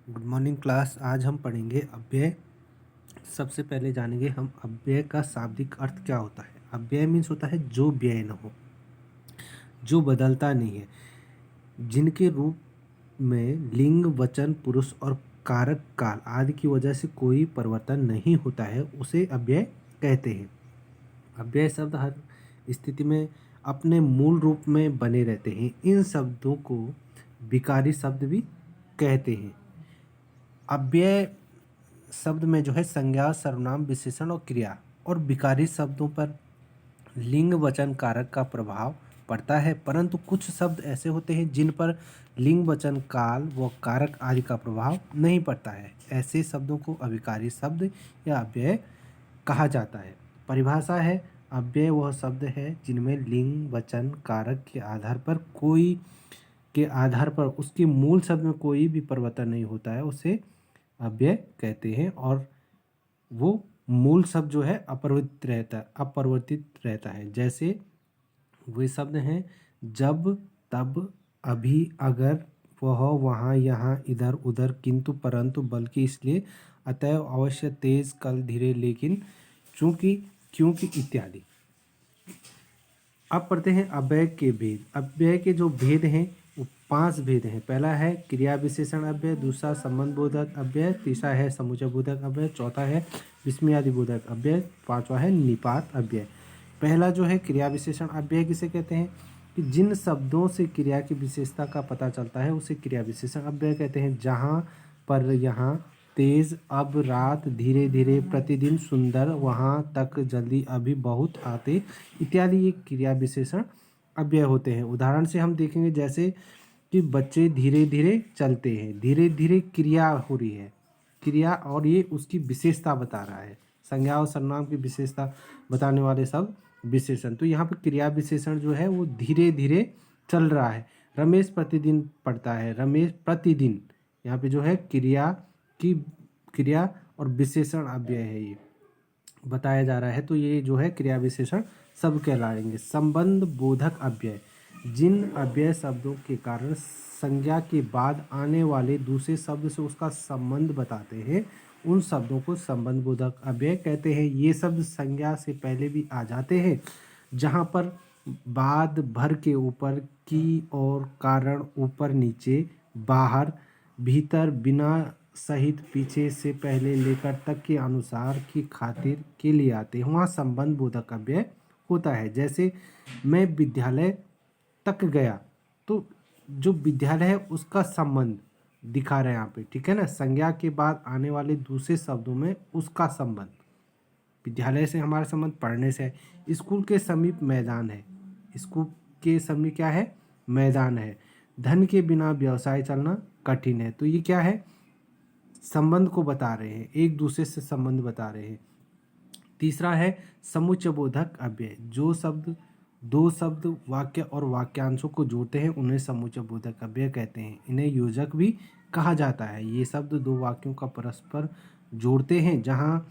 Good morning class. आज हम पढ़ेंगे अव्यय। सबसे पहले जानेंगे हम अव्यय का शाब्दिक अर्थ क्या होता है। अव्यय मीन्स होता है जो व्यय न हो, जो बदलता नहीं है, जिनके रूप में लिंग, वचन, पुरुष और कारक काल आदि की वजह से कोई परिवर्तन नहीं होता है, उसे अव्यय कहते हैं। अव्यय शब्द हर स्थिति में अपने मूल रूप में बने रहते हैं। इन शब्दों को विकारी शब्द भी कहते हैं। अव्यय शब्द में जो है संज्ञा, सर्वनाम, विशेषण और क्रिया और विकारी शब्दों पर लिंग, वचन, कारक का प्रभाव पड़ता है, परंतु कुछ शब्द ऐसे होते हैं जिन पर लिंग, वचन, काल व कारक आदि का प्रभाव नहीं पड़ता है। ऐसे शब्दों को अविकारी शब्द या अव्यय कहा जाता है। परिभाषा है, अव्यय वह शब्द है जिनमें लिंग, वचन, कारक के आधार पर उसके मूल शब्द में कोई भी परिवर्तन नहीं होता है, उसे अव्यय कहते हैं। और वो मूल शब्द जो है अपरिवर्तित रहता है। जैसे वे शब्द हैं जब, तब, अभी, अगर, वह, वहाँ, यहाँ, इधर, उधर, किंतु, परंतु, बल्कि, इसलिए, अतएव, अवश्य, तेज, कल, धीरे, लेकिन, चूंकि, क्योंकि इत्यादि। अब पढ़ते हैं अव्यय के भेद। अव्यय के जो भेद हैं वो 5 भेद हैं। पहला है क्रिया विशेषण अव्यय, दूसरा संबंध बोधक अव्यय, तीसरा है समुच्चय बोधक अव्यय, चौथा है विस्मयादि बोधक अव्यय, पांचवा है निपात अव्यय। पहला जो है क्रिया विशेषण अव्यय किसे कहते हैं कि जिन शब्दों से क्रिया की विशेषता का पता चलता है उसे क्रिया विशेषण अव्यय कहते हैं। जहाँ पर, यहाँ, तेज, अब, रात, धीरे धीरे, प्रतिदिन, सुंदर, वहाँ तक, जल्दी, अभी, बहुत, आते इत्यादि ये क्रिया विशेषण अव्यय होते हैं। उदाहरण से हम देखेंगे जैसे कि बच्चे धीरे धीरे चलते हैं, धीरे धीरे क्रिया हो रही है, क्रिया, और ये उसकी विशेषता बता रहा है। संज्ञा और सर्वनाम की विशेषता बताने वाले शब्द विशेषण। तो यहाँ पर क्रिया विशेषण जो है वो धीरे धीरे चल रहा है। रमेश प्रतिदिन पढ़ता है, रमेश प्रतिदिन, यहाँ पे जो है क्रिया और विशेषण अव्यय है, ये बताया जा रहा है। तो ये जो है क्रिया विशेषण सब कहलाएंगे। संबंध बोधक अव्यय, जिन अव्यय शब्दों के कारण संज्ञा के बाद आने वाले दूसरे शब्द से उसका संबंध बताते हैं, उन शब्दों को संबंध बोधक अव्यय कहते हैं। ये शब्द संज्ञा से पहले भी आ जाते हैं, जहाँ पर बाद भर के ऊपर, की और कारण ऊपर नीचे, बाहर, भीतर, बिना, सहित, पीछे से, पहले, लेकर, तक के अनुसार, की खातिर, के लिए आते हैं, वहाँ संबंध बोधक अव्यय होता है। जैसे मैं विद्यालय तक गया, तो जो विद्यालय है उसका संबंध दिखा रहे हैं यहाँ पे, ठीक है ना। संज्ञा के बाद आने वाले दूसरे शब्दों में उसका संबंध, विद्यालय से हमारा संबंध पढ़ने से है। स्कूल के समीप मैदान है, स्कूल के समीप क्या है, मैदान है। धन के बिना व्यवसाय चलना कठिन है। तो ये क्या है, संबंध को बता रहे हैं, एक दूसरे से संबंध बता रहे हैं। तीसरा है समुच्चय बोधक अव्यय, जो शब्द, दो शब्द, वाक्य और वाक्यांशों को जोड़ते हैं उन्हें समुच्चय बोधक अव्यय कहते हैं। इन्हें योजक भी कहा जाता है। ये शब्द दो वाक्यों का परस्पर जोड़ते हैं, जहाँ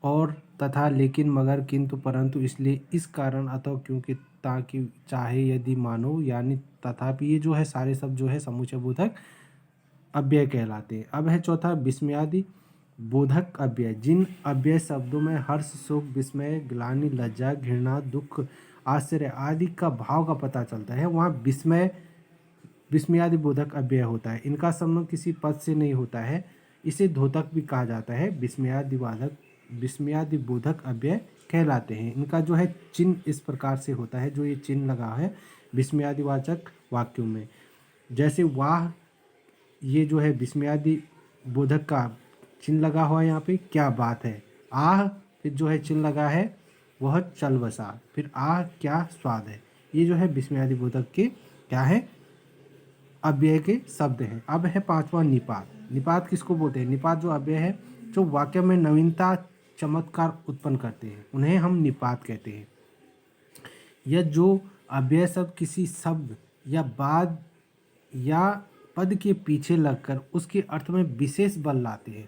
और, तथा, लेकिन, मगर, किंतु, परंतु, इसलिए, इस कारण, अतः, क्योंकि, ताकि, चाहे, यदि, मानो, यानी, तथापि, ये जो है सारे शब्द जो है समुच्चय बोधक अव्यय कहलाते हैं। अब है चौथा विस्मयादि बोधक अव्यय, जिन अव्यय शब्दों में हर्ष, शोक, विस्मय, ग्लानि, लज्जा, घृणा, दुख, आश्चर्य आदि का भाव का पता चलता है, वहाँ विस्मयादि बोधक अव्यय होता है। इनका संबंध किसी पद से नहीं होता है, इसे द्योतक भी कहा जाता है। विस्मयादि बोधक अव्यय कहलाते हैं। इनका जो है चिन्ह इस प्रकार से होता है, जो ये चिन्ह लगा है विस्मयादिवाचक वाक्यों में। जैसे वाह, ये जो है विस्मयादि बोधक का चिन्ह लगा हुआ है यहाँ पे, क्या बात है। आह, फिर जो है चिन्ह लगा है वह चल बसा, फिर आह क्या स्वाद है। ये जो है विस्मयादि बोधक के क्या है, अव्यय के शब्द हैं। अब है पांचवा निपात। निपात किसको बोलते हैं, निपात जो अव्यय है जो वाक्य में नवीनता, चमत्कार उत्पन्न करते हैं, उन्हें हम निपात कहते हैं। यह जो अव्यय शब्द किसी शब्द या बाद या पद के पीछे लगकर उसके अर्थ में विशेष बल लाते हैं,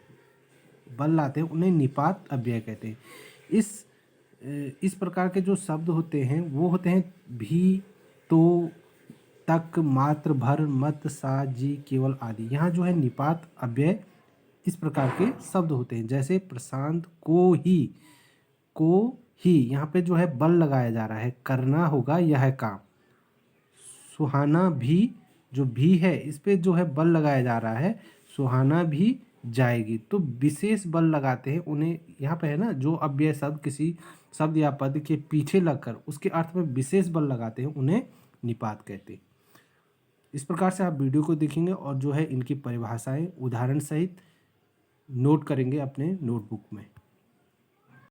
उन्हें निपात अव्यय कहते हैं। इस प्रकार के जो शब्द होते हैं वो होते हैं भी, तो, तक, मात्र, भर, मत, सा, जी, केवल आदि। यहाँ जो है निपात अव्यय इस प्रकार के शब्द होते हैं, जैसे प्रशांत को ही यहाँ पे जो है बल लगाया जा रहा है, करना होगा यह काम। सुहाना भी, जो भी है इस पे जो है बल लगाया जा रहा है, सुहाना भी जाएगी। तो विशेष बल लगाते हैं उन्हें, यहाँ पे है ना जो अव्यय शब्द किसी शब्द या पद के पीछे लगकर उसके अर्थ में विशेष बल लगाते हैं उन्हें निपात कहते हैं। इस प्रकार से आप वीडियो को देखेंगे और जो है इनकी परिभाषाएं उदाहरण सहित नोट करेंगे अपने नोटबुक में।